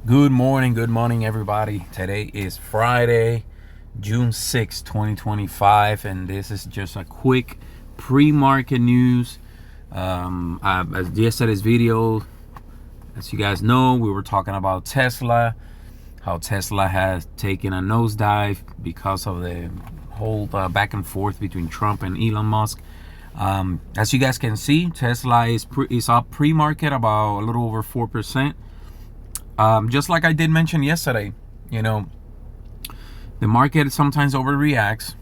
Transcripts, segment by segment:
Good morning, everybody. Today is Friday, June 6, 2025, and this is just a quick pre-market news. As yesterday's video, as you guys know, we were talking about Tesla, how Tesla has taken a nosedive because of the whole back and forth between Trump and Elon Musk. As you guys can see, Tesla is up pre-market about a little over 4%. Just like I did mention yesterday, you know, the market sometimes overreacts.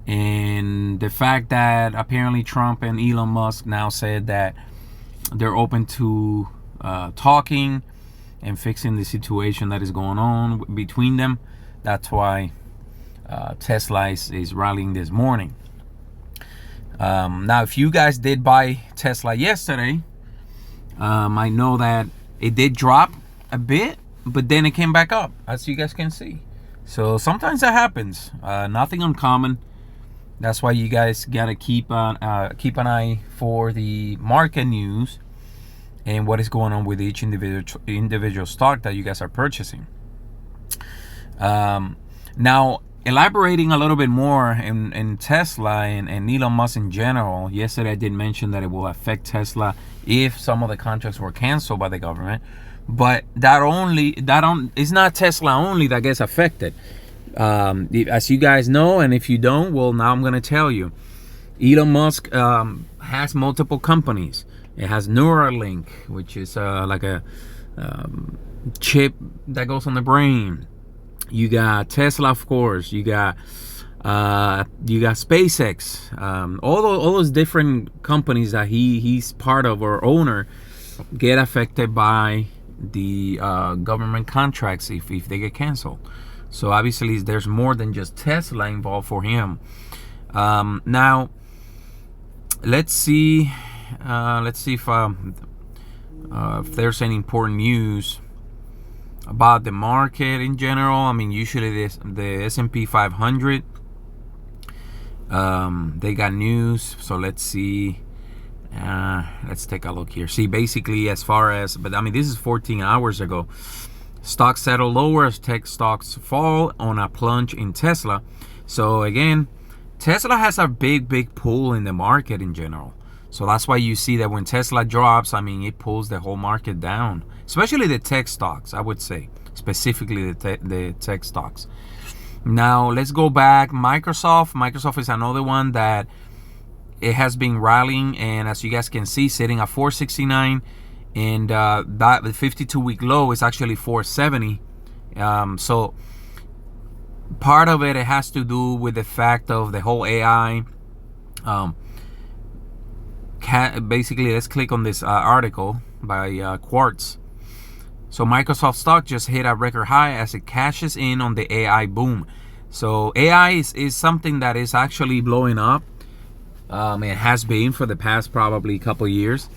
And the fact that apparently Trump and Elon Musk now said that they're open to talking and fixing the situation that is going on between them, that's why Tesla is rallying this morning. Now, if you guys did buy Tesla yesterday, I know that it did drop a bit, but then it came back up, as you guys can see. So sometimes that happens. Nothing uncommon. That's why you guys gotta keep an eye for the market news and what is going on with each individual stock that you guys are purchasing. Now, elaborating a little bit more in Tesla and Elon Musk in general, yesterday I did mention that it will affect Tesla if some of the contracts were canceled by the government. But it's not Tesla only that gets affected. As you guys know, and if you don't, well, now I'm going to tell you. Elon Musk has multiple companies. It has Neuralink, which is like a chip that goes on the brain. You got Tesla, of course. You got SpaceX. All those different companies that he's part of or owner get affected by the government contracts if they get canceled. So obviously there's more than just Tesla involved for him. Now let's see if there's any important news about the market in general. I mean, usually the S&P 500, they got news. So let's see. Let's take a look here. See, basically, but I mean, this is 14 hours ago. Stocks settle lower as tech stocks fall on a plunge in Tesla. So again, Tesla has a big pull in the market in general. So that's why you see that when Tesla drops, I mean, it pulls the whole market down, especially the tech stocks, I would say, specifically the tech stocks. Now, let's go back. Microsoft is another one that it has been rallying, and as you guys can see, sitting at 469, and that the 52-week low is actually 470. So part of it has to do with the fact of the whole AI. Basically, let's click on this article by Quartz. So Microsoft stock just hit a record high as it cashes in on the AI boom. So AI is something that is actually blowing up. It has been for the past probably couple years,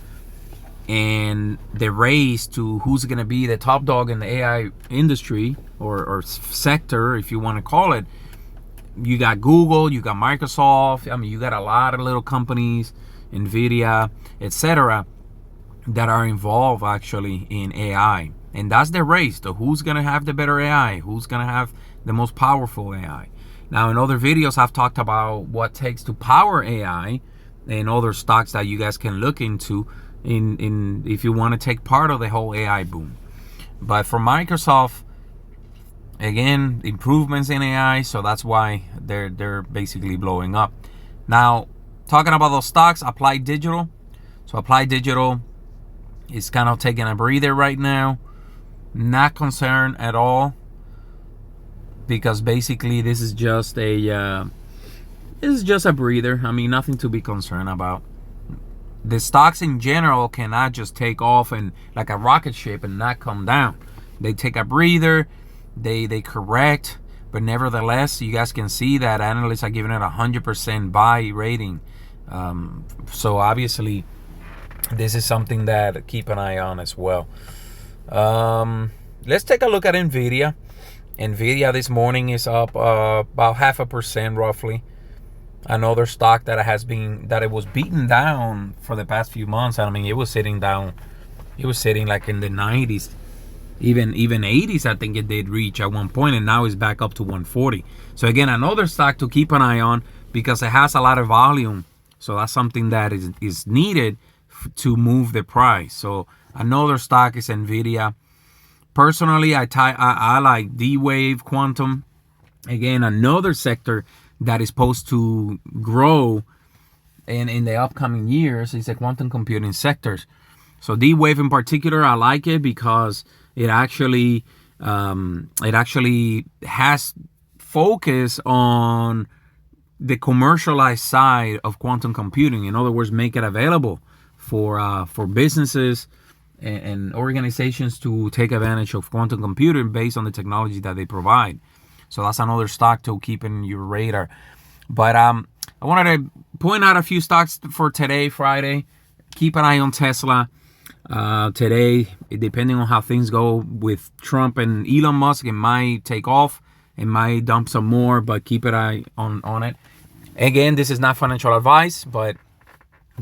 and the race to who's going to be the top dog in the AI industry or sector, if you want to call it, you got Google, you got Microsoft. I mean, you got a lot of little companies, Nvidia, etc., that are involved actually in AI, and that's the race to who's going to have the better AI, who's going to have the most powerful AI. Now, in other videos, I've talked about what takes to power AI and other stocks that you guys can look into in if you want to take part of the whole AI boom. But for Microsoft, again, improvements in AI, so that's why they're basically blowing up. Now, talking about those stocks, Applied Digital. So Applied Digital is kind of taking a breather right now. Not concerned at all, because basically this is just a breather. I mean, nothing to be concerned about. The stocks in general cannot just take off and like a rocket ship and not come down. They take a breather, they correct, but nevertheless, you guys can see that analysts are giving it 100% buy rating. So obviously, this is something that keep an eye on as well. Let's take a look at Nvidia. Nvidia this morning is up about 0.5% roughly. Another stock that it was beaten down for the past few months. I mean, it was sitting down. It was sitting like in the 90s even 80s. I think it did reach at one point, and now it's back up to 140. So again, another stock to keep an eye on because it has a lot of volume. So that's something that is needed to move the price. So another stock is Nvidia. Personally, I like D-Wave Quantum. Again, another sector that is supposed to grow in the upcoming years is the quantum computing sectors. So D-Wave in particular, I like it because it actually has focus on the commercialized side of quantum computing. In other words, make it available for businesses and organizations to take advantage of quantum computing based on the technology that they provide. So that's another stock to keep in your radar. But I wanted to point out a few stocks for today, Friday. Keep an eye on Tesla. Today, depending on how things go with Trump and Elon Musk, it might take off. It might dump some more, but keep an eye on it. Again, this is not financial advice, but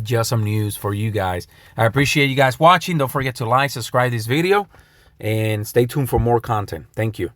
just some news for you guys. I appreciate you guys watching. Don't forget to like, subscribe this video, and stay tuned for more content. Thank you.